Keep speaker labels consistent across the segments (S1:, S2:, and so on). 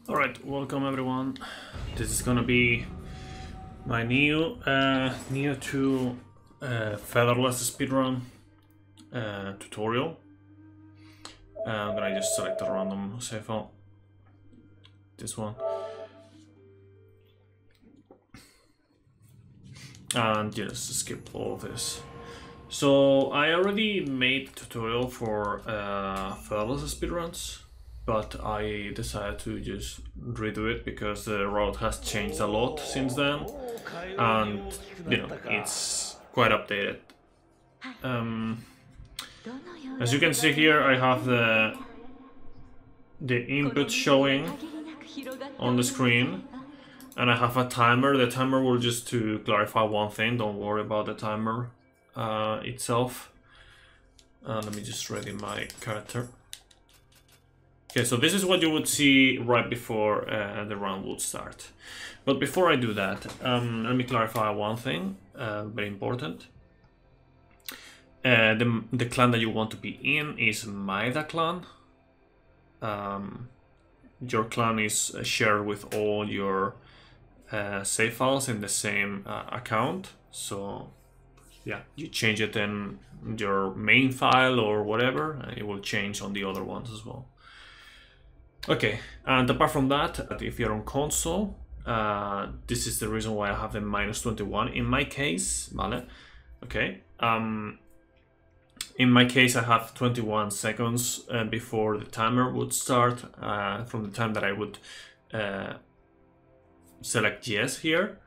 S1: Alright, welcome everyone. This is gonna be my Nioh 2 Featherless speedrun tutorial. I'm gonna just select a random save file. This one. And just skip all of this. So I already made a tutorial for Featherless speedruns, but I decided to just redo it because the route has changed a lot since then, and you know, it's quite updated. As you can see here, I have the input showing on the screen, and I have a timer. The timer will, just to clarify one thing, don't worry about the timer itself. Let me just ready my character. Okay, so this is what you would see right before the round would start. But before I do that, let me clarify one thing, very important. The clan that you want to be in is Maeda clan. Your clan is shared with all your save files in the same account. So yeah, you change it in your main file or whatever, and it will change on the other ones as well. Okay, and apart from that, if you're on console, this is the reason why I have the -21 in my case, vale? Okay, in my case I have 21 seconds before the timer would start, from the time that I would select yes here.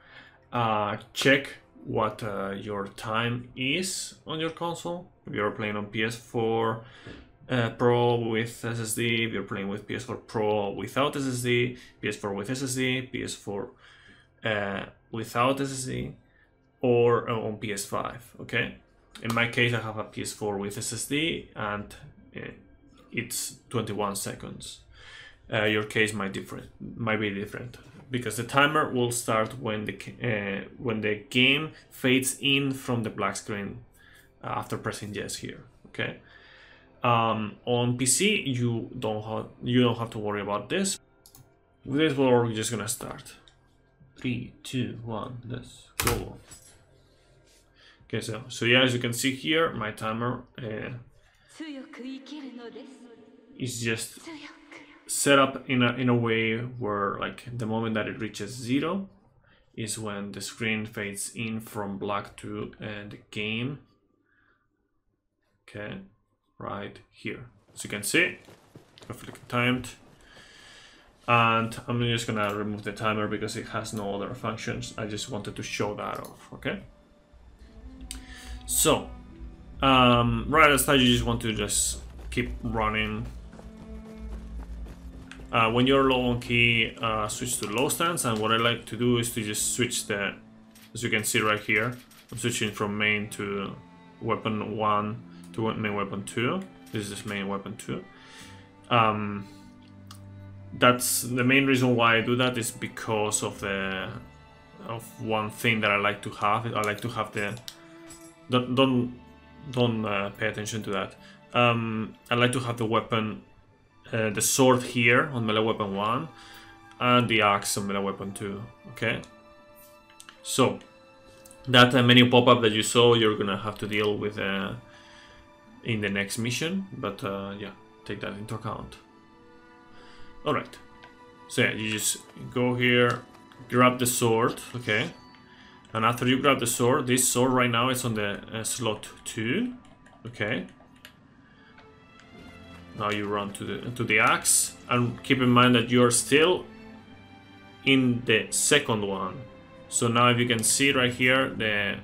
S1: Check what your time is on your console. If you're playing on PS4 Pro with SSD, if you're playing with PS4 Pro without SSD, PS4 with SSD, PS4 without SSD, or on PS5, okay? In my case, I have a PS4 with SSD, and it's 21 seconds. Your case might be different, because the timer will start when the game fades in from the black screen after pressing yes here, okay? On PC, you don't have to worry about this. With this, we're just gonna start. 3, 2, 1, let's go. Okay, so yeah, as you can see here, my timer is just set up in a way where, like, the moment that it reaches 0 is when the screen fades in from black to the game. Okay, right here, as you can see, perfectly timed. And I'm just gonna remove the timer because it has no other functions. I just wanted to show that off, okay? So, right at the start, you just want to just keep running. When you're low on key, switch to low stance, and what I like to do is to just switch the, as you can see right here, I'm switching from main to weapon 1 to main weapon 2. This is main weapon 2. That's the main reason why I do that, is because of one thing that I like to have. I like to have the don't pay attention to that. I like to have the weapon, the sword here on melee weapon 1, and the axe on melee weapon 2. Okay, so that menu pop-up that you saw, you're gonna have to deal with in the next mission, but yeah, take that into account. Alright, so yeah, you just go here, grab the sword, okay? And after you grab the sword, this sword right now is on the slot 2, okay? Now you run to the axe, and keep in mind that you're still in the second one. So now, if you can see right here, the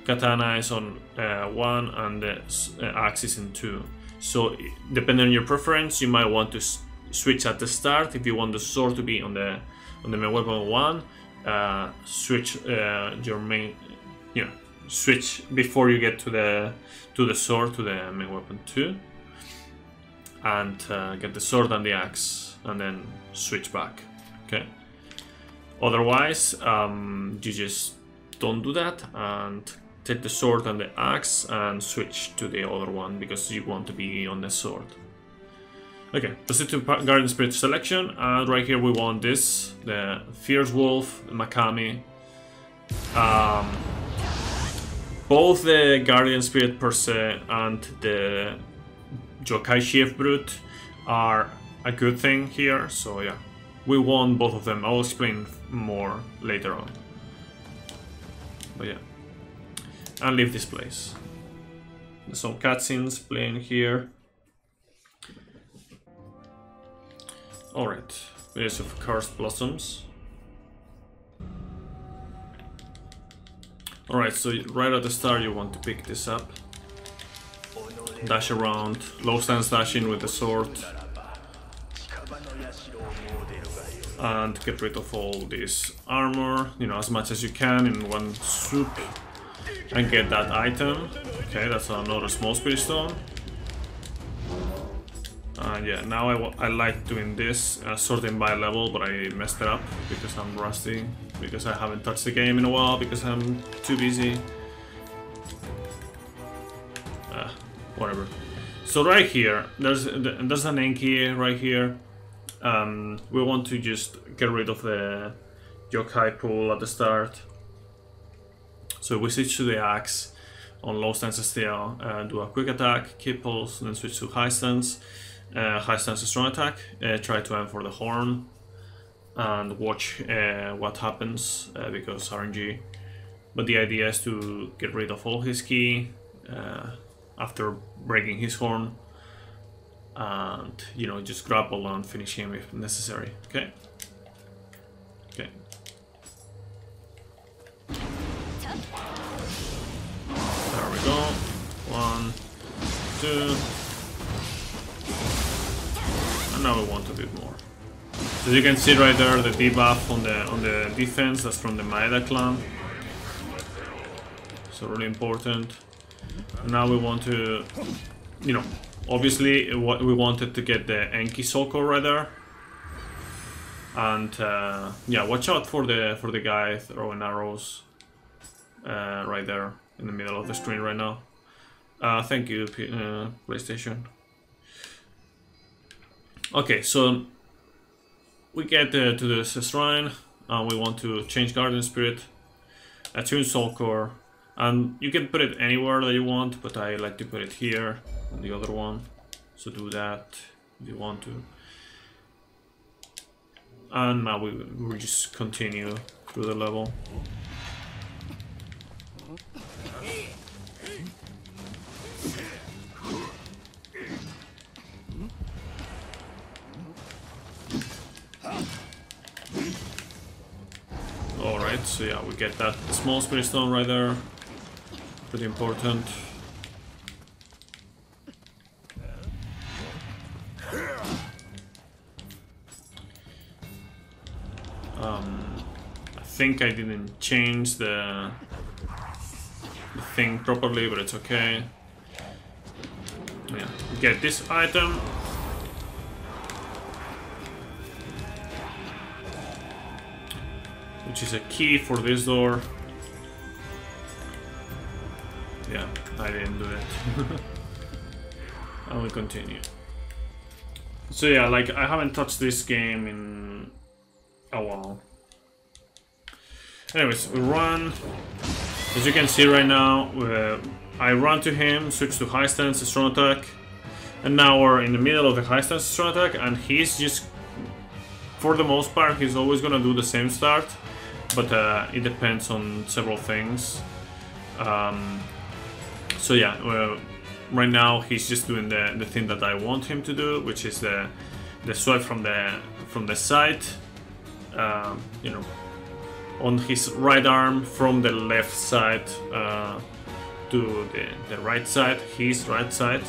S1: katana is on 1 and the axe is in 2. So depending on your preference, you might want to switch at the start. If you want the sword to be on the main weapon 1, switch your main, switch before you get to the sword to the main weapon 2, and get the sword and the axe, and then switch back. Okay. Otherwise, you just don't do that, and take the sword and the axe and switch to the other one because you want to be on the sword. Okay, proceed to Guardian Spirit selection, and right here we want this, the Fierce Wolf, the Makami. Both the Guardian Spirit per se and the Yokai Chief Brute are a good thing here, so yeah. We want both of them. I'll explain more later on. But yeah. And leave this place. There's some cutscenes playing here. Alright. There's of Cursed Blossoms. Alright, so right at the start you want to pick this up. Dash around. Low stance dashing with the sword. And get rid of all this armor, you know, as much as you can in one swoop. And get that item. Okay, that's another small spirit stone. And yeah, now I like doing this, sorting by level, but I messed it up because I'm rusty. Because I haven't touched the game in a while, because I'm too busy. Whatever. So right here, there's an Enki right here. We want to just get rid of the yokai pool at the start. So we switch to the axe on low stance still, do a quick attack, keep pulse, then switch to high stance. High stance strong attack, try to aim for the horn and watch what happens because RNG. But the idea is to get rid of all his ki after breaking his horn. And, you know, just grapple and finish him if necessary, okay? Okay. There we go. 1, 2. And now we want a bit more. So you can see right there the debuff on the defense, that's from the Maeda clan. So really important. And now we want to, you know, obviously, what we wanted to get the Enki soul core right there, and yeah, watch out for the guy throwing arrows right there in the middle of the screen right now. Thank you, PlayStation. Okay, so we get to this shrine, and we want to change Guardian Spirit, attune soul core, and you can put it anywhere that you want, but I like to put it here. On the other one, so do that if you want to. And now we just continue through the level. Alright, so yeah, we get that small spirit stone right there. Pretty important. I think I didn't change the thing properly, but it's okay. Yeah, get this item. Which is a key for this door. Yeah, I didn't do it. And we continue. So yeah, like I haven't touched this game in a while. Anyways, we run. As you can see right now, I run to him, switch to high stance, strong attack, and now we're in the middle of the high stance, strong attack, and he's just, for the most part, he's always gonna do the same start, but it depends on several things. So yeah, right now he's just doing the thing that I want him to do, which is the swipe from the side, you know, on his right arm from the left side to the right side, his right side.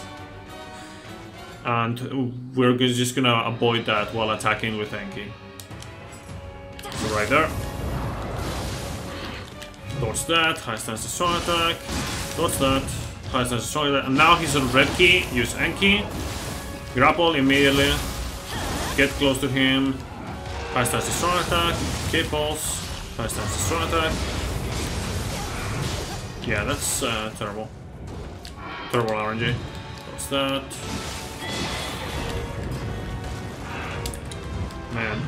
S1: And we're just gonna avoid that while attacking with Enki. So right there. Dodge that, high stance strong attack. Dodge that, high stance strong attack. And now he's on red key, use Enki. Grapple immediately. Get close to him. High stance strong attack. K pulse. High stance strong attack. Yeah, that's terrible. Terrible RNG. What's that? Man.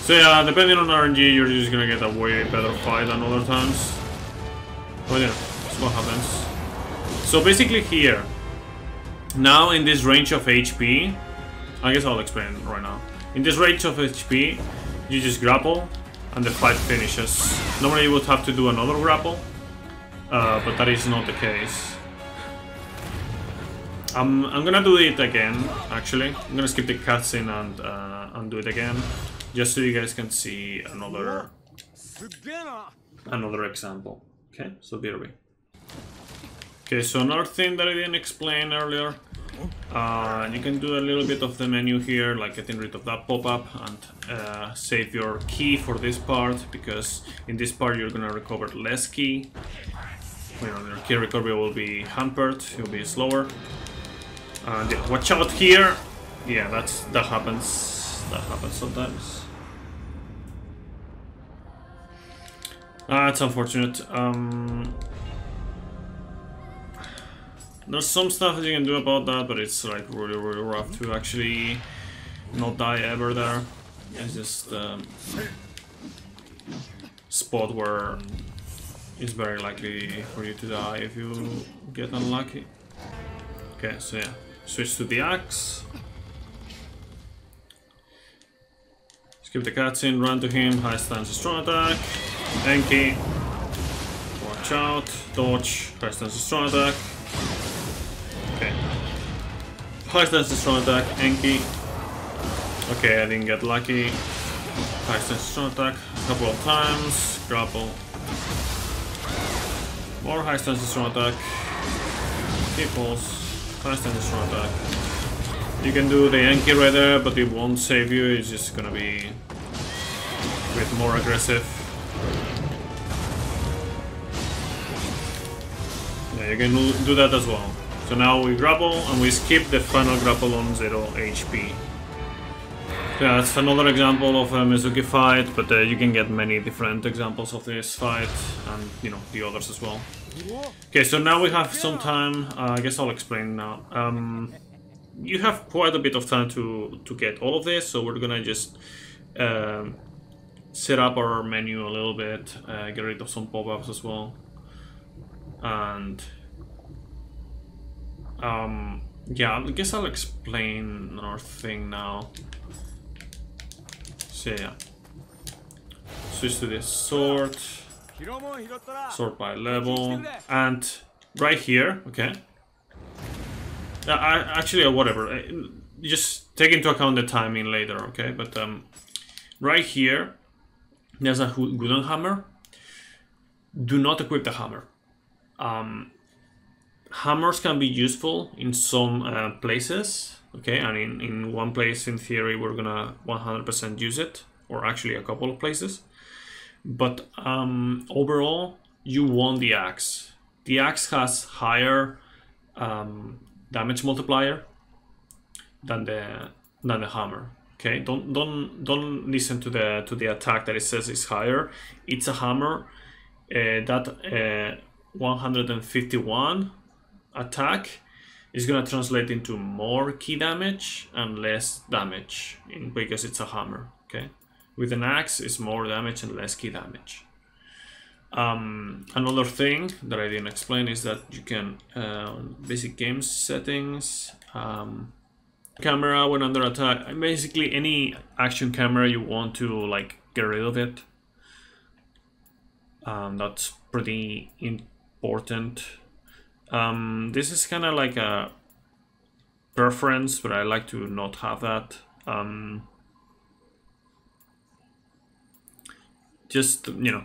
S1: So yeah, depending on RNG, you're just gonna get a way better fight than other times. But yeah, that's what happens. So basically here, now in this range of HP, I guess I'll explain right now. In this range of HP, you just grapple, and the fight finishes. Normally you would have to do another grapple, but that is not the case. I'm gonna do it again, actually. I'm gonna skip the cutscene and do it again, just so you guys can see another example. Okay, so there we. Okay, so another thing that I didn't explain earlier, you can do a little bit of the menu here, like getting rid of that pop-up and save your key for this part, because in this part you're gonna recover less key. You know, your key recovery will be hampered, it will be slower. And yeah, watch out here. Yeah, that happens. That happens sometimes. It's unfortunate. There's some stuff that you can do about that, but it's like really rough to actually not die ever there. It's just spot where it's very likely for you to die if you get unlucky. Okay, so yeah, switch to the axe. Skip the cutscene, run to him, high stance, strong attack. Enki. Watch out, dodge, high stance, strong attack. Okay. High stance, strong attack, Enki. Okay, I didn't get lucky. High stance, strong attack a couple of times. Grapple. More high stance, strong attack. Peoples. High stance, strong attack. You can do the Enki right there, but it won't save you. It's just gonna be a bit more aggressive. Yeah, you can do that as well. So now we grapple and we skip the final grapple on 0 HP. Yeah, that's another example of a Mezuki fight, but you can get many different examples of this fight and, you know, the others as well. Okay, so now we have some time. I guess I'll explain now. You have quite a bit of time to get all of this, so we're gonna just set up our menu a little bit, get rid of some pop-ups as well, and yeah, I guess I'll explain our thing now. So yeah, switch to this sort by level, and right here, okay. Actually, whatever. Just take into account the timing later, okay? But right here, there's a wooden hammer. Do not equip the hammer. Hammers can be useful in some places, okay? And in one place, in theory, we're gonna 100% use it, or actually a couple of places. But overall, you want the axe. The axe has higher damage multiplier than the hammer. Okay, don't listen to the attack that it says is higher. It's a hammer that 151 attack is gonna translate into more key damage and less damage because it's a hammer. Okay, with an axe, it's more damage and less key damage. Another thing that I didn't explain is that you can basic game settings, camera when under attack, basically any action camera you want to like get rid of it. That's pretty important. This is kind of like a preference, but I like to not have that. Just, you know,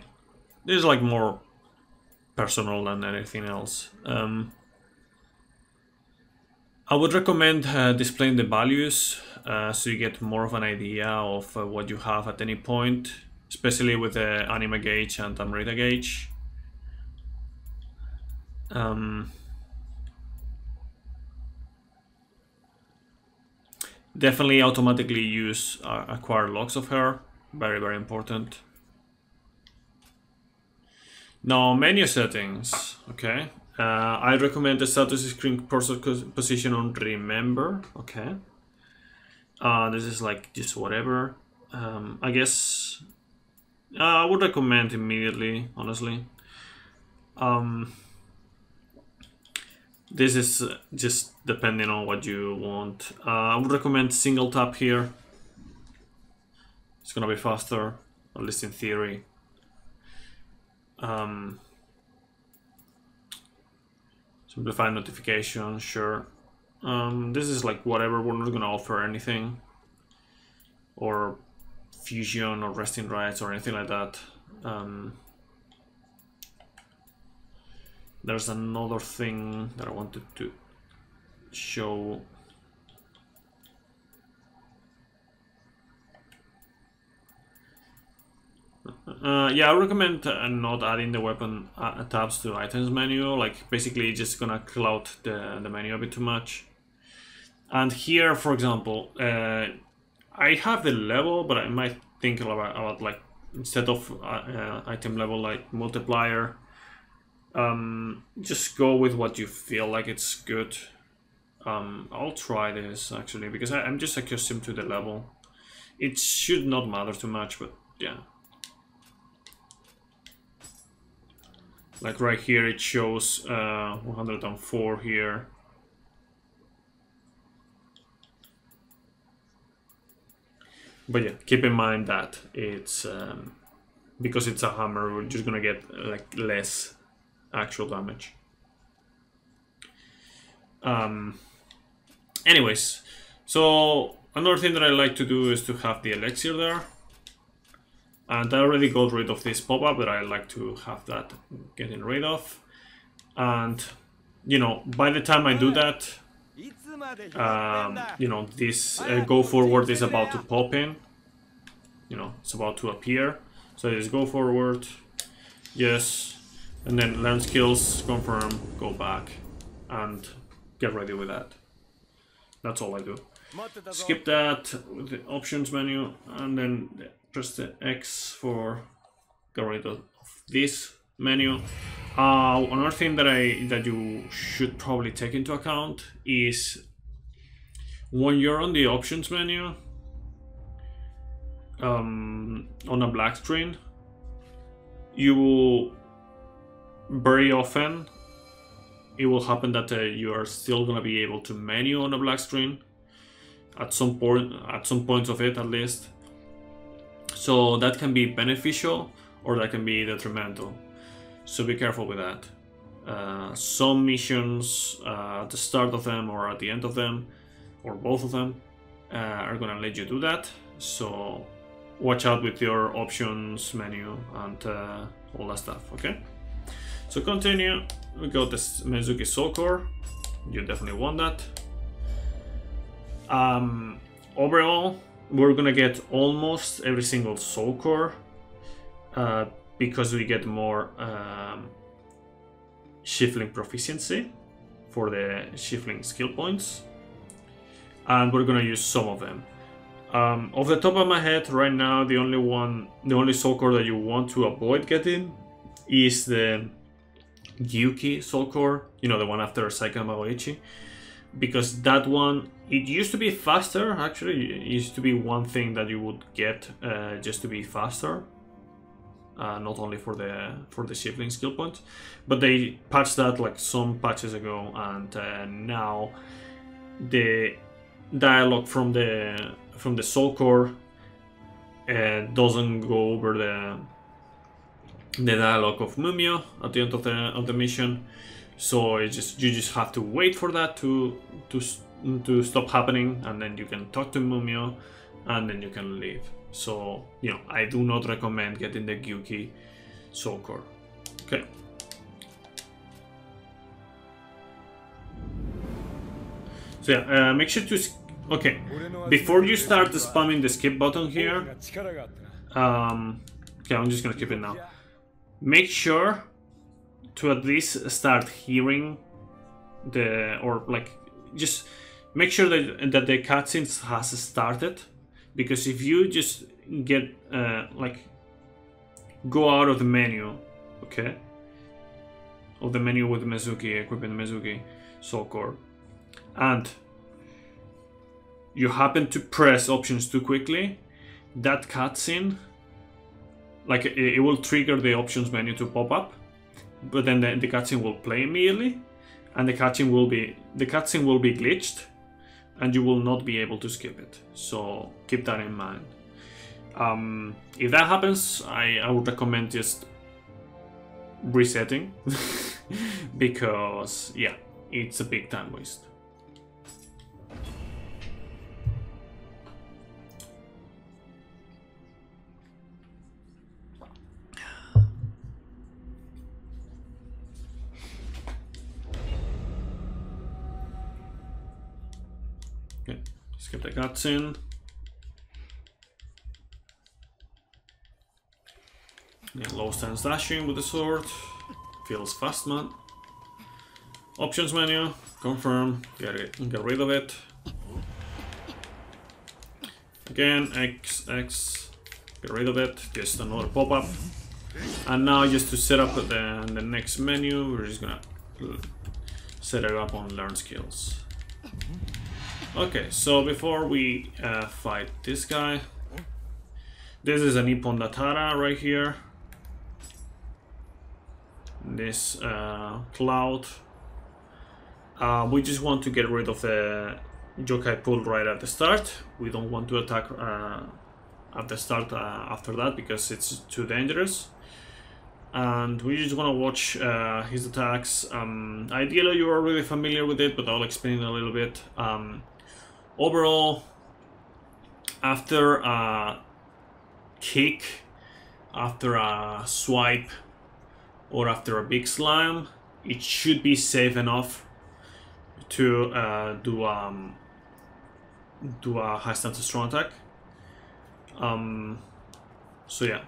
S1: this is like more personal than anything else. I would recommend displaying the values so you get more of an idea of what you have at any point, especially with the anima gauge and Amrita gauge. Definitely automatically use acquire logs of her, very important. Now, menu settings, okay. I recommend the status screen cursor position on remember, okay. This is like just whatever. I guess I would recommend immediately, honestly. This is just depending on what you want. I would recommend single tap here. It's gonna be faster, at least in theory. Simplify notification, sure. This is like whatever, we're not gonna offer anything. Or fusion or resting rights or anything like that. There's another thing that I wanted to show. Yeah, I recommend not adding the weapon tabs to items menu. Like basically just gonna cloud the menu a bit too much. And here, for example, I have the level, but I might think about like instead of item level like multiplier, just go with what you feel like it's good. I'll try this actually because I'm just accustomed to the level. It should not matter too much, but yeah. Like right here it shows 104 here. But yeah, keep in mind that it's because it's a hammer, we're just gonna get like less actual damage. Anyways, so another thing that I like to do is to have the elixir there. And I already got rid of this pop-up, but I like to have that getting rid of. And, you know, by the time I do that, you know, this go forward is about to pop in. You know, it's about to appear. So just go forward, yes, and then learn skills, confirm, go back, and get ready with that. That's all I do. Skip that with the options menu, and then press the X for get rid of this menu. Another thing that you should probably take into account is when you're on the options menu on a black screen, you will very often it will happen that you are still gonna be able to menu on a black screen at some points of it at least. So that can be beneficial or that can be detrimental. So be careful with that. Some missions at the start of them or at the end of them, or both of them, are gonna let you do that. So watch out with your options menu and all that stuff, okay? So continue, we got this Mezuki Soul Core, you definitely want that. Overall, we're gonna get almost every single Soul Core because we get more Shifling Proficiency for the Shifling skill points, and we're gonna use some of them. Off the top of my head, right now, the only Soul Core that you want to avoid getting is the Gyuki Soul Core, you know, the one after Saiken Magoichi, because that one, it used to be faster. Actually, it used to be one thing that you would get just to be faster, not only for the shifting skill points, but they patched that like some patches ago, and now the dialogue from the Soul Core doesn't go over the dialogue of Mumio at the end of the mission. So you just have to wait for that to stop happening, and then you can talk to Mumio, and then you can leave. So, you know, I do not recommend getting the Gyuki Soul Core. Okay. So yeah, make sure to okay, before you start spamming the skip button here, okay, I'm just gonna keep it now. Make sure to at least start hearing just make sure that the cutscenes has started, because if you just get go out of the menu, okay, of the menu with Mezuki, equipping the Mezuki Soul Core, and you happen to press options too quickly, that cutscene, like it will trigger the options menu to pop up, but then the cutscene will play immediately, and the cutscene will be glitched, and you will not be able to skip it. So keep that in mind. If that happens, I would recommend just resetting because yeah, it's a big time waste. Okay, skip the cutscene. Yeah, low stance dashing with the sword. Feels fast, man. Options menu, confirm, get rid of it. Again, X, get rid of it, just another pop-up. And now just to set up the next menu, we're just gonna set it up on learn skills. Okay, so before we fight this guy, this is an Ippon Datara right here. This cloud. We just want to get rid of the yokai pool right at the start. We don't want to attack at the start after that because it's too dangerous. And we just want to watch his attacks. Ideally you are really familiar with it, but I'll explain a little bit. Overall, after a kick, after a swipe, or after a big slam, it should be safe enough to do a high stance strong attack. So yeah,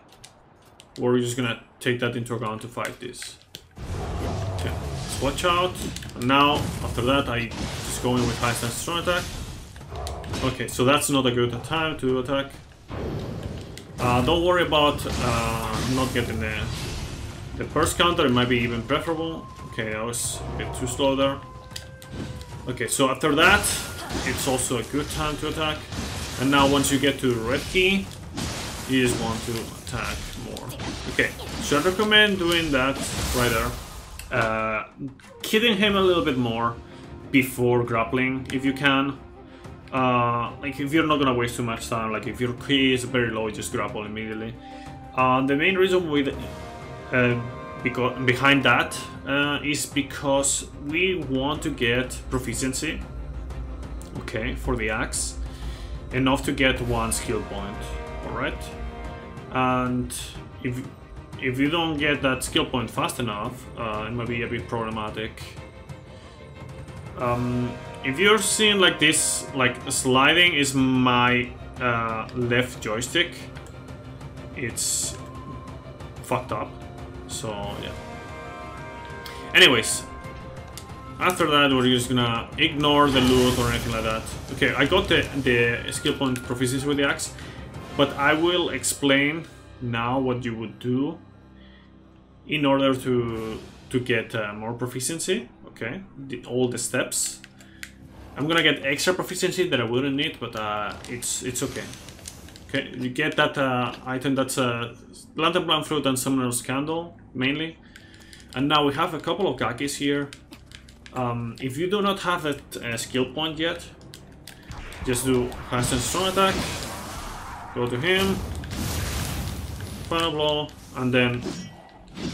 S1: we're just gonna take that into account to fight this. Okay, let's watch out. And now after that, I just go in with high stance strong attack. Okay, so that's not a good time to attack. Don't worry about not getting the first counter, it might be even preferable. Okay, I was a bit too slow there. Okay, so after that, it's also a good time to attack. And now once you get to red key, you just want to attack more. Okay, so I recommend doing that right there. Hitting him a little bit more before grappling, if you can. Like if you're not gonna waste too much time, like if your key is very low, just grapple immediately. The main reason with behind that is because we want to get proficiency, okay, for the axe, enough to get one skill point, alright? And if you don't get that skill point fast enough, it might be a bit problematic. If you're seeing like this, like sliding is my left joystick, it's fucked up. So yeah. Anyways, after that we're just gonna ignore the loot or anything like that. Okay, I got the skill point proficiency with the axe, but I will explain now what you would do in order to get more proficiency. Okay, all the steps. I'm gonna get extra proficiency that I wouldn't need, but it's okay. Okay, you get that item that's a lantern plant fruit and summoner's candle mainly, and now we have a couple of gakis here. If you do not have a skill point yet, just do fast and strong attack. Go to him, final blow, and then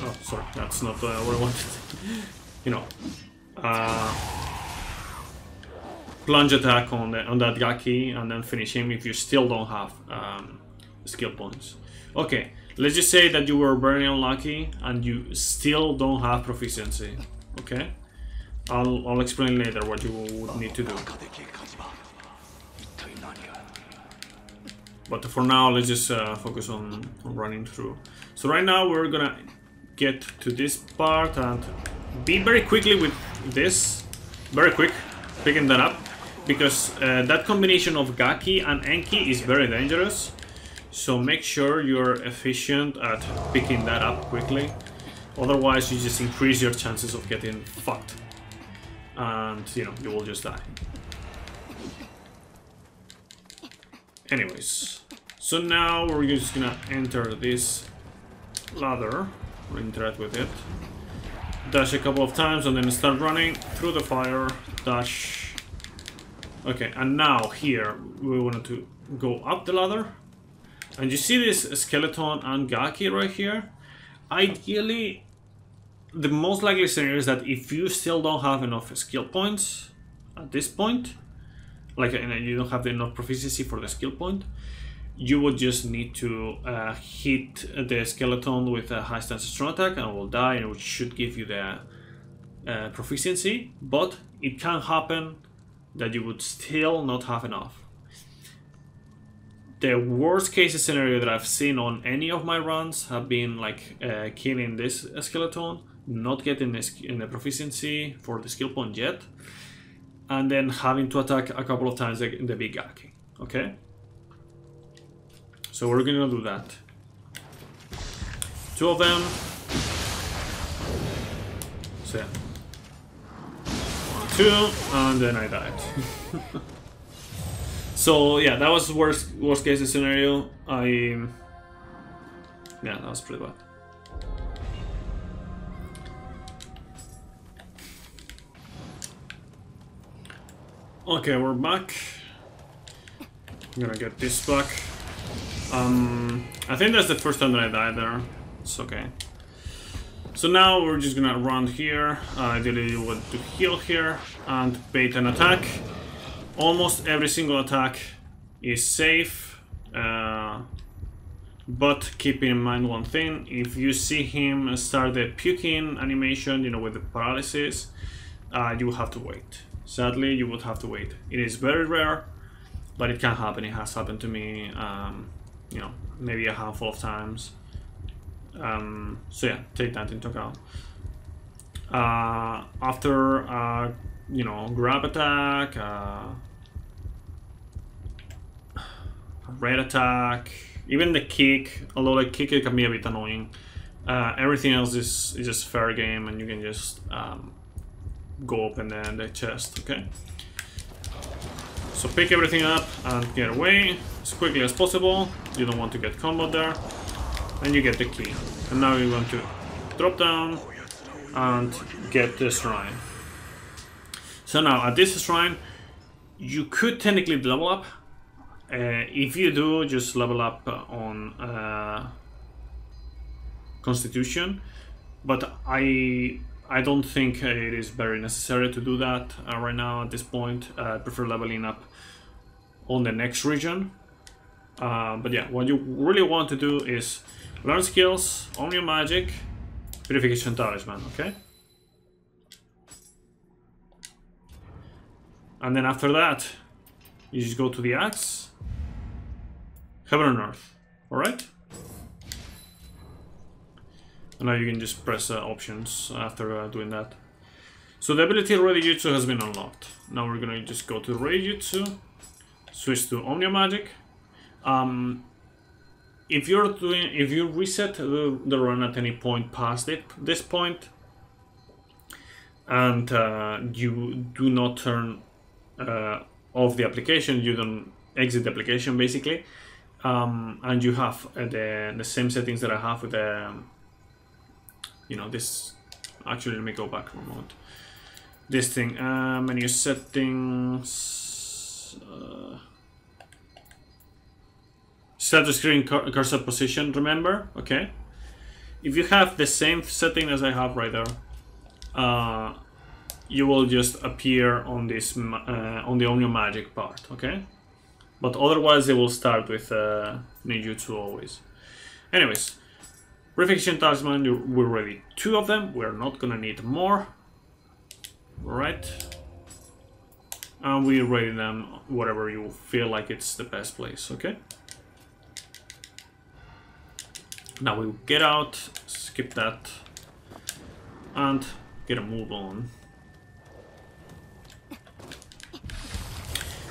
S1: oh sorry, that's not what I wanted. You know. Plunge attack on that gaki and then finish him if you still don't have skill points. Okay, let's just say that you were very unlucky and you still don't have proficiency. Okay, I'll explain later what you would need to do. But for now, let's just focus on running through. So right now we're gonna get to this part and be very quickly with this, very quick, picking that up. Because that combination of Gaki and Enki is very dangerous, so make sure you're efficient at picking that up quickly. Otherwise, you just increase your chances of getting fucked, and you know you will just die. Anyways, so now we're just gonna enter this ladder, or interact with it, dash a couple of times, and then start running through the fire, dash. Okay, and now here we wanted to go up the ladder, and you see this skeleton and Gaki right here. Ideally, the most likely scenario is that if you still don't have enough skill points at this point, like you don't have enough proficiency for the skill point, you would just need to hit the skeleton with a high stance strong attack and will die, and which should give you the proficiency. But it can happen that you would still not have enough. The worst case scenario that I've seen on any of my runs have been like killing this skeleton, not getting the proficiency for the skill point yet, and then having to attack a couple of times the big Gaki. Okay? So we're gonna do that. 2 of them. So yeah. 1, 2, and then I died. So yeah, that was worst case scenario. Yeah, that was pretty bad. Okay, we're back. I'm gonna get this back. I think that's the first time that I died there. It's okay. So now we're just gonna run here. Ideally you want to heal here and bait an attack. Almost every single attack is safe. But keep in mind one thing: if you see him start the puking animation, you know, with the paralysis, you will have to wait. Sadly, you would have to wait. It is very rare, but it can happen. It has happened to me, you know, maybe a handful of times. So yeah, take that into account. After, you know, grab attack, red attack, even the kick, although the kick can be a bit annoying. Everything else is just fair game, and you can just go open the chest, okay? So pick everything up and get away as quickly as possible. You don't want to get comboed there. And you get the key. And now you want to drop down and get the shrine. So now at this shrine, you could technically level up. If you do, just level up on Constitution. But I don't think it is very necessary to do that right now at this point. I prefer leveling up on the next region. But yeah, what you really want to do is learn skills, own your magic, Purification Talisman, okay? And then after that, you just go to the axe, Heaven and Earth, alright? And now you can just press options after doing that. So the ability Ready Jutsu has been unlocked. Now we're gonna just go to Ready Jutsu, switch to Omnia Magic. If you reset the run at any point past this point, and you do not turn off the application, you don't exit the application basically, and you have the same settings that I have with the, you know, this. Actually, let me go back for a moment. This thing, menu settings. Status screen cursor position, remember? Okay. If you have the same setting as I have right there, you will just appear on this on the Omnia Magic part, okay? But otherwise, they will start with Ninjutsu always. Anyways, Purification Talisman, we're ready. 2 of them. We're not gonna need more. Right. And we ready them whatever you feel like it's the best place, okay? Now we'll get out, skip that, and get a move on.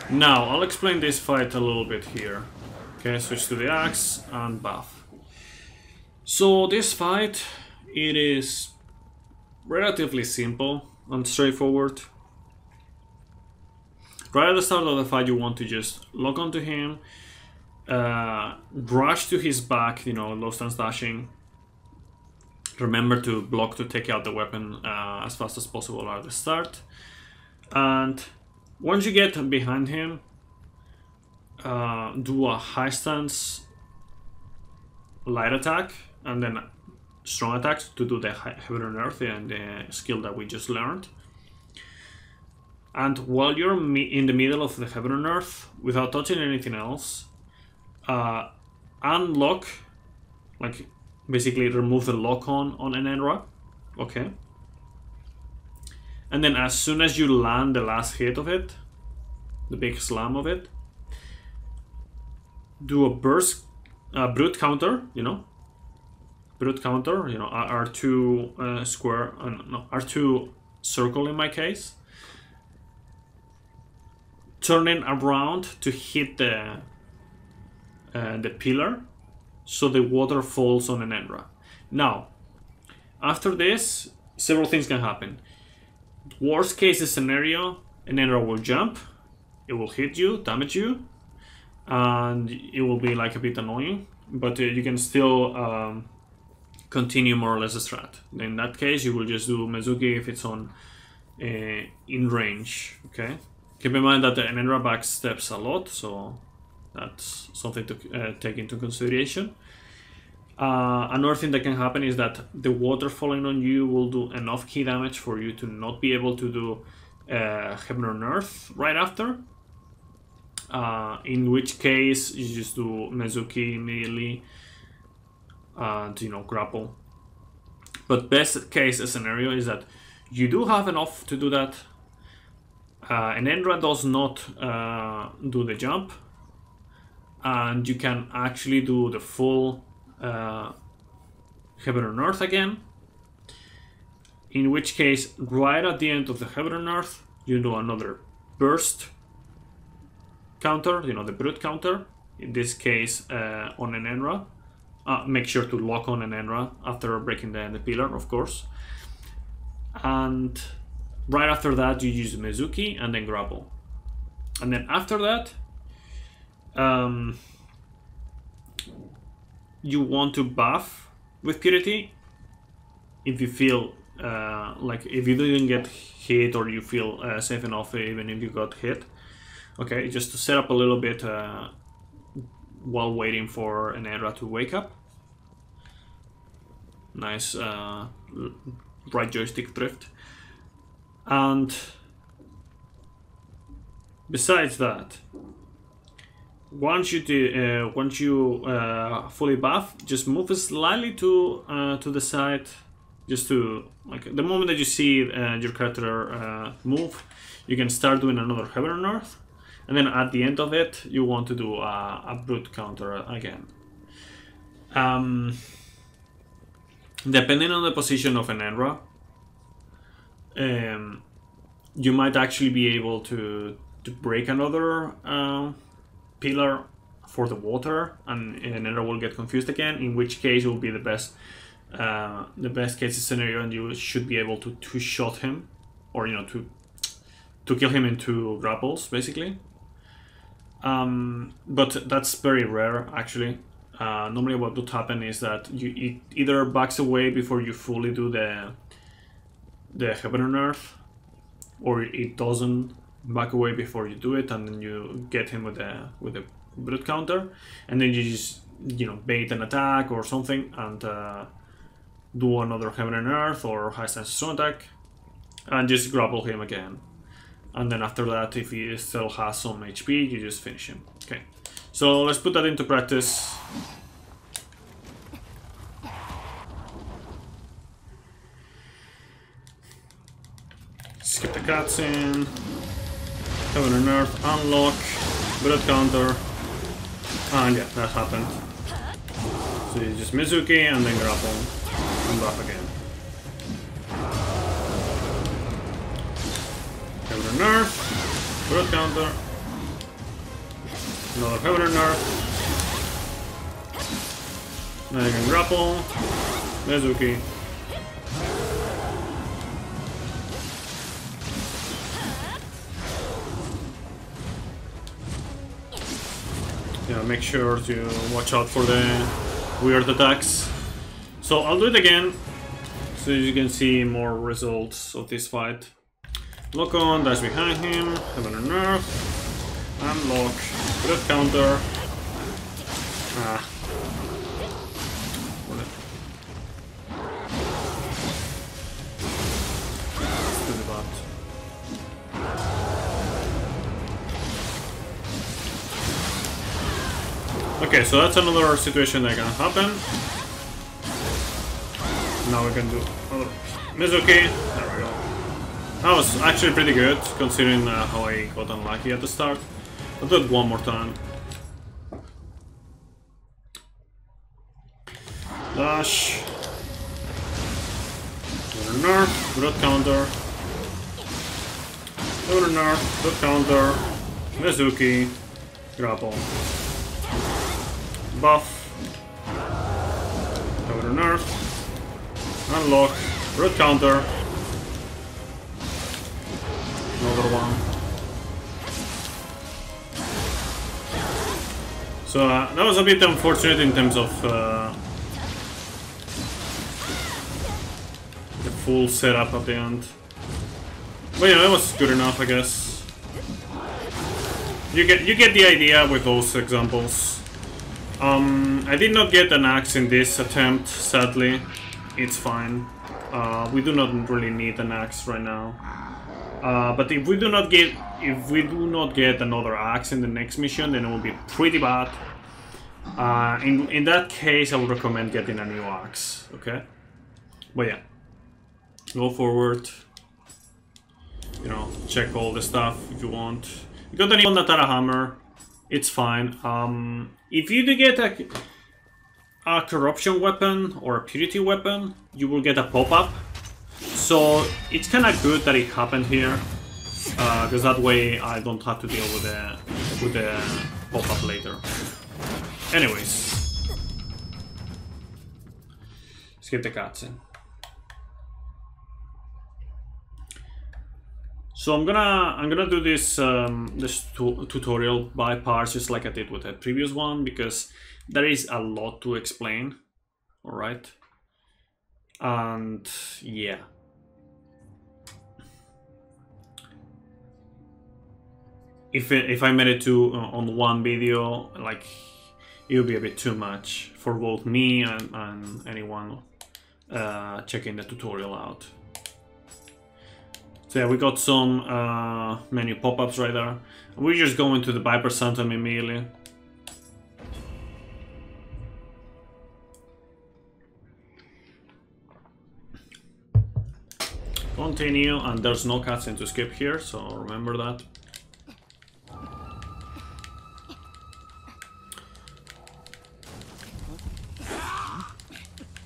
S1: Now, I'll explain this fight a little bit here. Okay, switch to the axe and buff. So this fight, it is relatively simple and straightforward. Right at the start of the fight, you want to just lock onto him, rush to his back, you know, low stance dashing. Remember to block to take out the weapon as fast as possible at the start. And once you get behind him, do a high stance light attack and then strong attacks to do the heaven and earth and the skill that we just learned. And while you're in the middle of the heaven and earth, without touching anything else, unlock, like basically remove the lock on Enenra, okay? And then as soon as you land the last hit of it, the big slam of it, do a burst, brute counter, you know? Brute counter, you know, R2 square, no, R2 circle in my case. Turning around to hit the pillar, so the water falls on Enenra. Now, after this, several things can happen. Worst case scenario, Enenra will jump, it will hit you, damage you, and it will be like a bit annoying, but you can still continue more or less the strat. In that case, you will just do Mezuki if it's on in range, okay? Keep in mind that the Enenra backsteps a lot, so that's something to take into consideration. Another thing that can happen is that the water falling on you will do enough key damage for you to not be able to do Heaven and Earth right after. In which case, you just do Mezuki immediately and, you know, grapple. But best case scenario is that you do have enough to do that. Enenra does not do the jump, and you can actually do the full Heaven and Earth again. In which case, right at the end of the Heaven and Earth, you do another burst counter, you know, the brute counter. In this case, on Enenra. Make sure to lock on Enenra after breaking the pillar, of course. And right after that, you use Mezuki and then grapple. And then after that, you want to buff with Purity if you feel like if you didn't get hit or you feel safe enough even if you got hit. Okay, just to set up a little bit while waiting for Enenra to wake up. Nice right joystick drift. And besides that, once you fully buff, just move slightly to the side, just to, like, the moment that you see your character move, you can start doing another Heaven and Earth, and then at the end of it, you want to do a brute counter again. Depending on the position of Enenra, you might actually be able to break another pillar for the water, and Enenra will get confused again. In which case, it will be the best case scenario, and you should be able to two-shot him, or, you know, to kill him in 2 grapples, basically. But that's very rare, actually. Normally, what would happen is that it either backs away before you fully do the Heaven and Earth, or it doesn't back away before you do it, and then you get him with a brute counter, and then you just, you know, bait an attack or something and do another Heaven and Earth or high stance strong attack, and just grapple him again. And then after that, if he still has some HP, you just finish him. Okay, so let's put that into practice. Skip the cutscene. Heaven and Earth, unlock, brute counter, and yeah, that happened. So you just Mezuki and then grapple and buff again. Heaven and Earth, brute counter, another Heaven and Earth. Now you can grapple, Mezuki. Yeah, make sure to watch out for the weird attacks. So I'll do it again, so you can see more results of this fight. Lock on, dash behind him, Heaven and Earth, unlock, good counter. Okay, so that's another situation that can happen. Now we can do another Mezuki. There we go. That was actually pretty good, considering how I got unlucky at the start. I'll do it one more time. Dash. Nerf, good counter. Nerf, good counter. Mezuki, grapple. Buff. Counter nerf. Unlock. Root counter. Another one. So that was a bit unfortunate in terms of the full setup at the end. But yeah, it was good enough, I guess. You get the idea with those examples. I did not get an axe in this attempt, sadly. It's fine. We do not really need an axe right now. But if we do not get another axe in the next mission, then it will be pretty bad. In that case, I would recommend getting a new axe. Okay. But yeah, go forward. You know, check all the stuff if you want. You got the Ippon Datara hammer. It's fine. If you do get a corruption weapon or a purity weapon, you will get a pop-up. So it's kind of good that it happened here, because that way I don't have to deal with the pop-up later. Anyways, let's get the cutscene. So I'm gonna do this tutorial by parts, just like I did with the previous one, because there is a lot to explain. All right, and yeah. If I made it to on one video, like, it would be a bit too much for both me and anyone checking the tutorial out. So yeah, we got some menu pop-ups right there. We're just going to the Viper Sanctum immediately. Continue, and there's no cutscene to skip here, so remember that.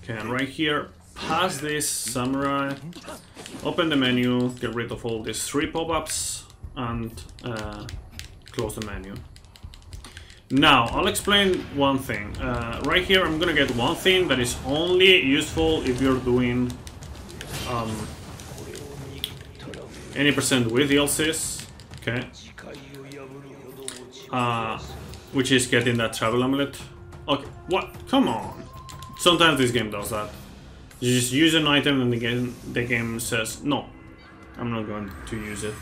S1: Okay, and right here, past this samurai, open the menu, get rid of all these 3 pop-ups, and close the menu. Now, I'll explain one thing. Right here, I'm gonna get one thing that is only useful if you're doing any percent with DLCs, okay? Which is getting that travel amulet. Okay, what? Come on. Sometimes this game does that. You just use an item and the game says, no, I'm not going to use it.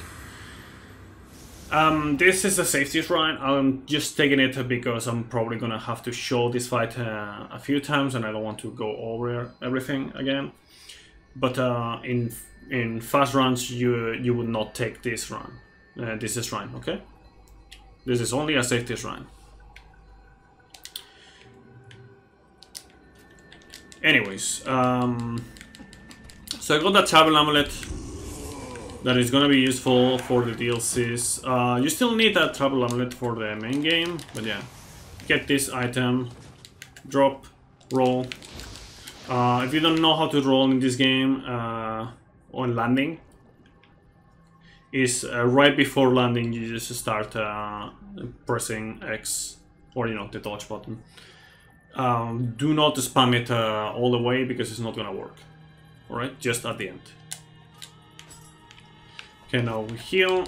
S1: This is a safety shrine. I'm just taking it because I'm probably gonna have to show this fight a few times and I don't want to go over everything again. But in fast runs, you would not take this run. This is shrine, okay? This is only a safety shrine. Anyways, so I got that travel amulet that is gonna be useful for the DLCs. You still need that travel amulet for the main game, but yeah, get this item, drop, roll. If you don't know how to roll in this game, on landing, is right before landing you just start pressing X, or you know, the dodge button. Do not spam it all the way because it's not gonna work. Alright, just at the end. Okay, now we heal.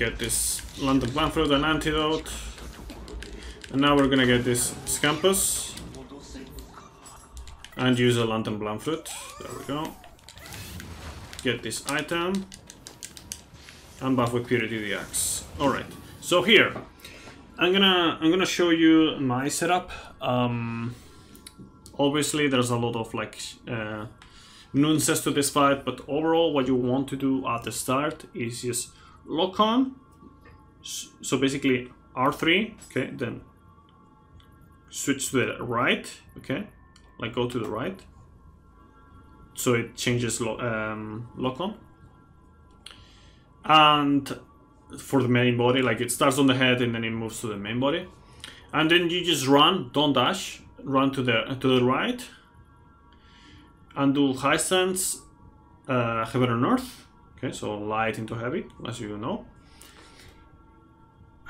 S1: get this Lantern Pamphlet and Antidote. And now we're gonna get this Scampus. And use a Lantern Pamphlet. There we go. Get this item. And buff with Purity the Axe. Alright. So here. I'm gonna show you my setup. Obviously there's a lot of like nuances to this fight, but overall what you want to do at the start is just lock on. So basically R3, okay, then switch to the right, okay, like go to the right, so it changes lock on. And for the main body, like it starts on the head and then it moves to the main body, and then you just run, don't dash, run to the right and do high stance, heaven and earth, okay, so light into heavy, as you know,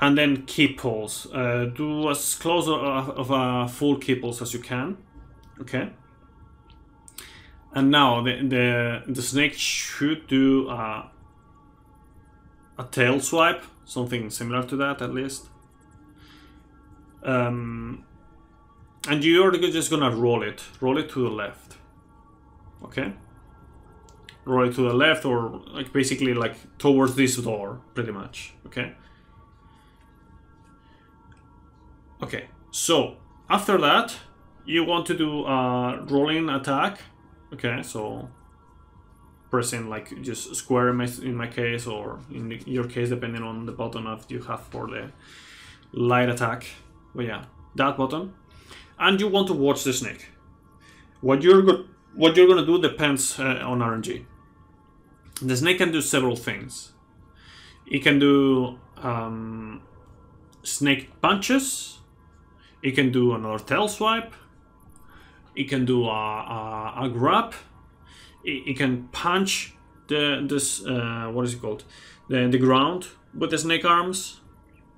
S1: and then key pulls. Do as close of a full key pulls as you can, okay. And now the snake should do a tail swipe, something similar to that at least. And you're just gonna roll it to the left, okay. Roll it to the left, or like basically like towards this door, pretty much, okay. Okay, so after that you want to do a rolling attack, okay. So pressing like just square in my case, or in your case depending on the button that you have for the light attack, but yeah, that button. And you want to watch the snake. What you're gonna do depends on RNG. The snake can do several things. It can do snake punches. It can do another tail swipe. It can do a grab. It can punch what is it called? The ground with the snake arms.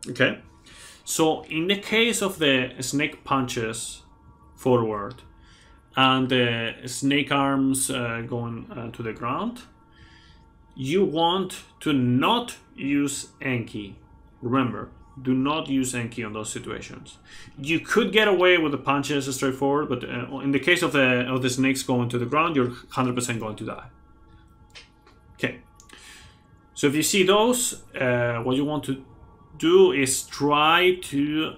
S1: Okay. So in the case of the snake punches forward and the snake arms going to the ground, you want to not use Enki. Remember, do not use Enki on those situations. You could get away with the punches straightforward, but in the case of the snakes going to the ground, you're 100% going to die. Okay. So if you see those, what you want to do is try to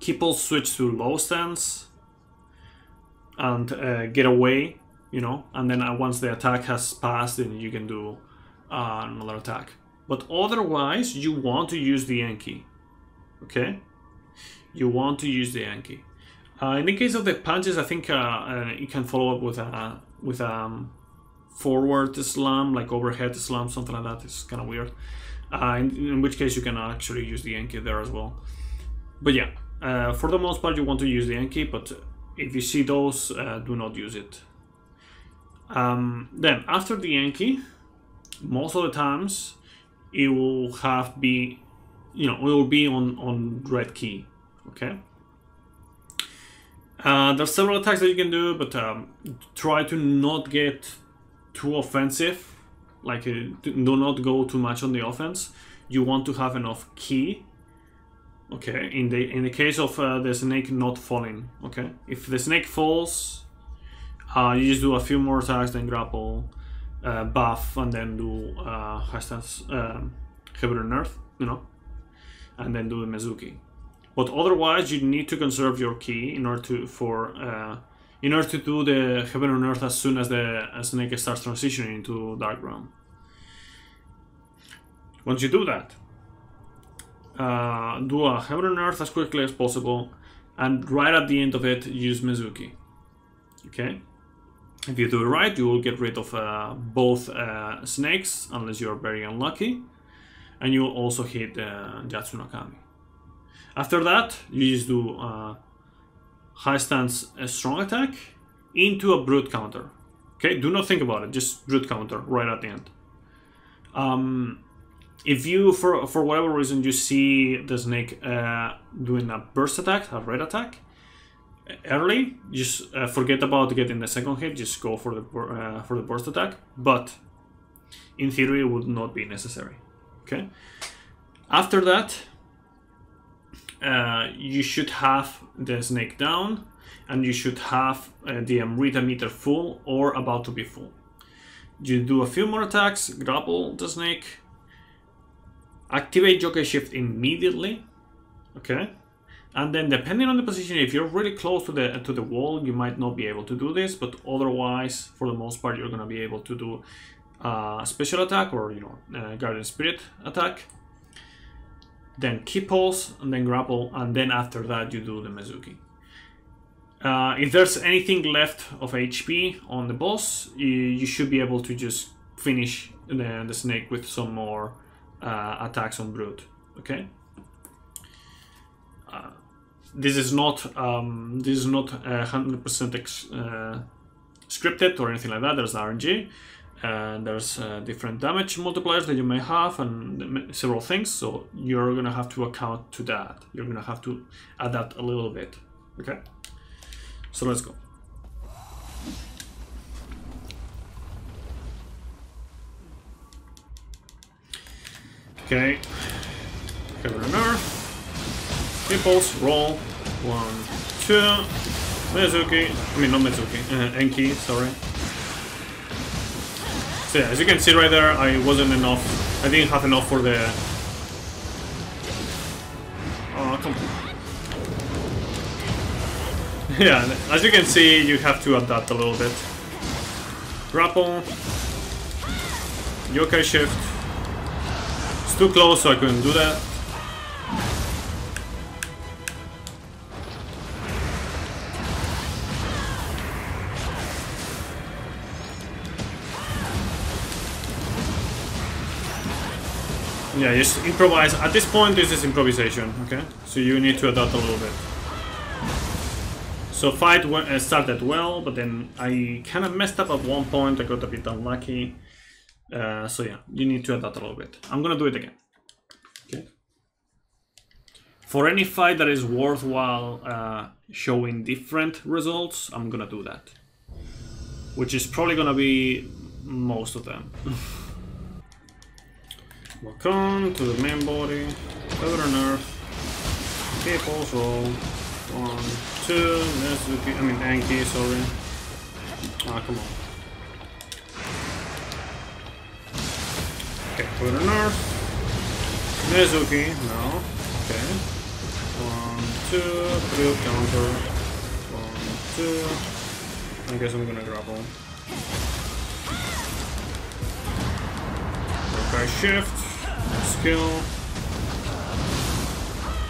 S1: keep all switch to low stance and get away, you know, and then once the attack has passed, then you can do another attack. But otherwise, you want to use the Enki, okay? You want to use the Enki. In the case of the punches, I think you can follow up with forward slam, like overhead slam, something like that. It's kind of weird. In which case you can actually use the Enki there as well. But yeah, for the most part you want to use the Enki, but if you see those, do not use it. Then after the Enki, most of the times it will be on red key, okay? There's several attacks that you can do, but try to not get too offensive. Like, do not go too much on the offense. You want to have enough key. Okay, in the case of the snake not falling. Okay, if the snake falls, you just do a few more attacks, then grapple, buff, and then do high stance, heaven and earth, you know, and then do the Mezuki. But otherwise, you need to conserve your key in order to do the heaven and earth as soon as the snake starts transitioning into dark realm. Once you do that, do a heaven and earth as quickly as possible, and right at the end of it, use Mezuki. Okay? If you do it right, you will get rid of both snakes, unless you are very unlucky, and you will also hit Yatsu-no-kami. After that, you just do high stance strong attack into a brute counter. Okay, do not think about it, just brute counter right at the end. If you, for whatever reason, you see the snake doing a burst attack, a red attack, early, just forget about getting the second hit, just go for the burst attack, but in theory it would not be necessary. Okay. After that, you should have the snake down, and you should have the Amrita meter full or about to be full. You do a few more attacks, grapple the snake, activate Yokai Shift immediately, okay? And then depending on the position, if you're really close to the wall, you might not be able to do this, but otherwise, for the most part, you're gonna be able to do a special attack or, you know, Guardian Spirit attack. Then keep pulse, and then grapple, and then after that you do the Mezuki. If there's anything left of HP on the boss, you should be able to just finish the snake with some more attacks on Brute. Okay. This is not 100% scripted or anything like that. There's RNG. And there's different damage multipliers that you may have and several things, so you're gonna have to account to that. You're gonna have to adapt a little bit. Okay, so let's go. Okay, Heaven and Earth, Impulse, roll, 1, 2, Mezuki, I mean not Mezuki, Enki, sorry. So yeah, as you can see right there, I wasn't enough. I didn't have enough for the. Oh, come on. Yeah, as you can see, you have to adapt a little bit. Grapple. Yokai Shift. It's too close, so I couldn't do that. Yeah, just improvise. At this point, this is improvisation, okay? So you need to adapt a little bit. So fight started well, but then I kind of messed up at one point. I got a bit unlucky. So yeah, you need to adapt a little bit. I'm gonna do it again. Okay. For any fight that is worthwhile showing different results, I'm gonna do that. Which is probably gonna be most of them. Welcome to the main body. Feather and Earth. People's roll. 1, 2, Mezuki, I mean Enki, sorry. Ah, come on. Okay, Feather and Earth. Mezuki, now. Okay. 1, 2, 3, counter. 1, 2. I guess I'm gonna grapple. Okay, shift. Skill,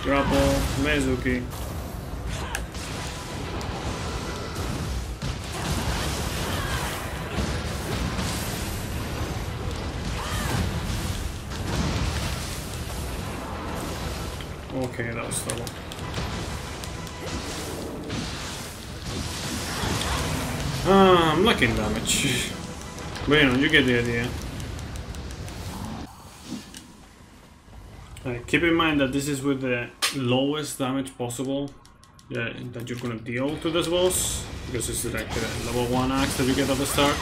S1: grapple, Mezuki. Okay, that was double. I'm lacking damage. But you know, you get the idea. Keep in mind that this is with the lowest damage possible that you're gonna deal to this boss, because it's like the level 1 axe that you get at the start.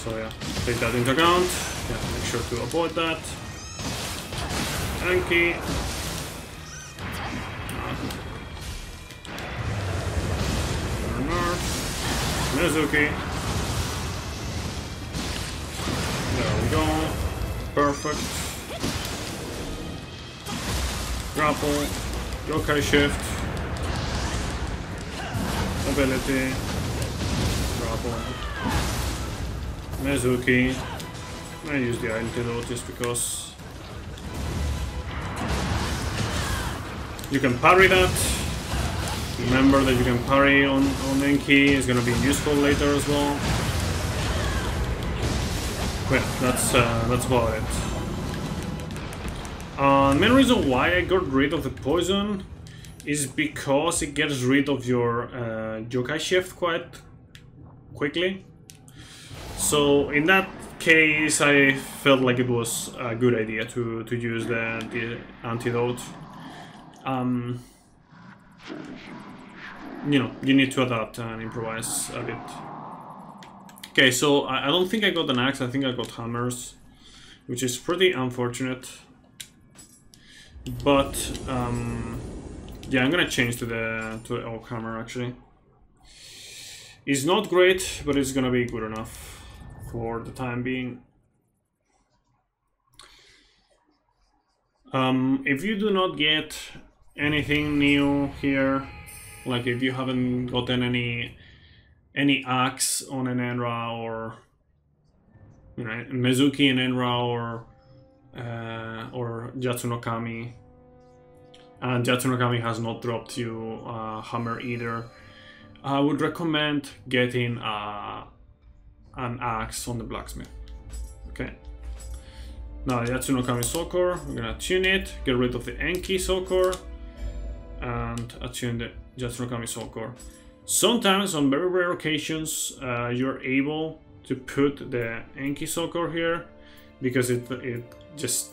S1: So yeah, take that into account. Yeah, make sure to avoid that. Enki. Mezuki. There we go. Perfect. Grapple, Yokai Shift, Ability, Grapple, Mezuki. I use the antidote just because you can parry that. Remember that you can parry on Enki, it's gonna be useful later as well. But yeah, that's about it. The main reason why I got rid of the poison is because it gets rid of your Yokai Shift quite quickly. So in that case, I felt like it was a good idea to use the antidote. You know, you need to adapt and improvise a bit. Okay, so I don't think I got an axe, I think I got hammers. which is pretty unfortunate. But yeah, I'm gonna change to the oak hammer actually. It's not great, but it's gonna be good enough for the time being. If you do not get anything new here, like if you haven't gotten any axe on Enenra or Mezuki Enenra or Yatsu-no-kami, and Yatsu-no-kami has not dropped you hammer either, I would recommend getting an axe on the blacksmith. Okay. Now Yatsu-no-kami Sokor, we're gonna tune it, get rid of the Enki Sokor, and attune the Yatsu-no-kami Sokor. Sometimes, on very rare occasions, you're able to put the Enki Sokor here, because it just,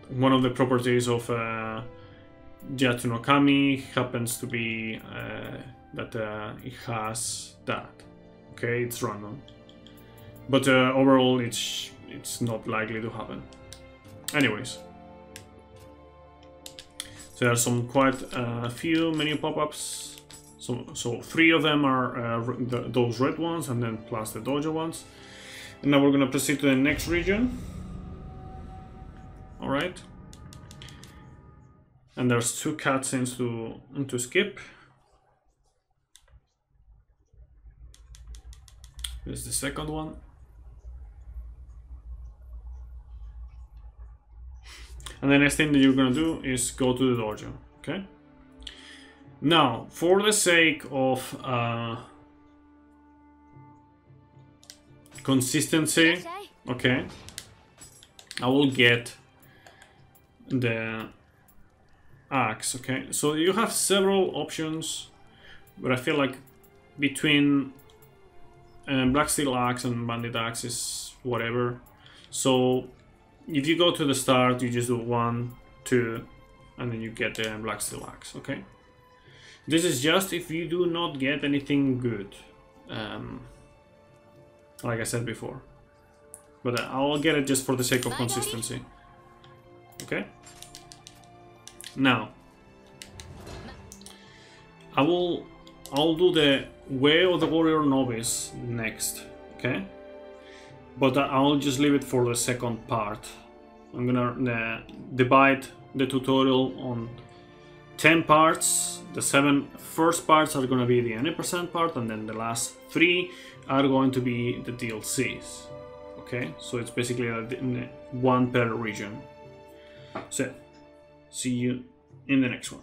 S1: one of the properties of Yatsu-no-kami happens to be that it has that. Okay, it's random, but overall it's not likely to happen. Anyways, so there are some quite a few menu pop-ups. So 3 of them are those red ones, and then plus the dojo ones. And now we're gonna proceed to the next region. All right. And there's 2 cutscenes to skip. This is the second one. And the next thing that you're gonna do is go to the dojo, okay? Now, for the sake of consistency, okay, I will get the axe, okay? So you have several options, but I feel like between Black Steel Axe and Bandit Axe is whatever. So if you go to the start, you just do 1, 2, and then you get the Black Steel Axe, okay? This is just if you do not get anything good, like I said before. But I'll get it just for the sake of consistency. Okay? Now, I'll do the Way of the Warrior Novice next, okay? But I'll just leave it for the second part. I'm gonna divide the tutorial on 10 parts. The 7 first parts are gonna be the 90% part, and then the last 3 are going to be the DLCs. Okay, so it's basically 1 per region. So, see you in the next one.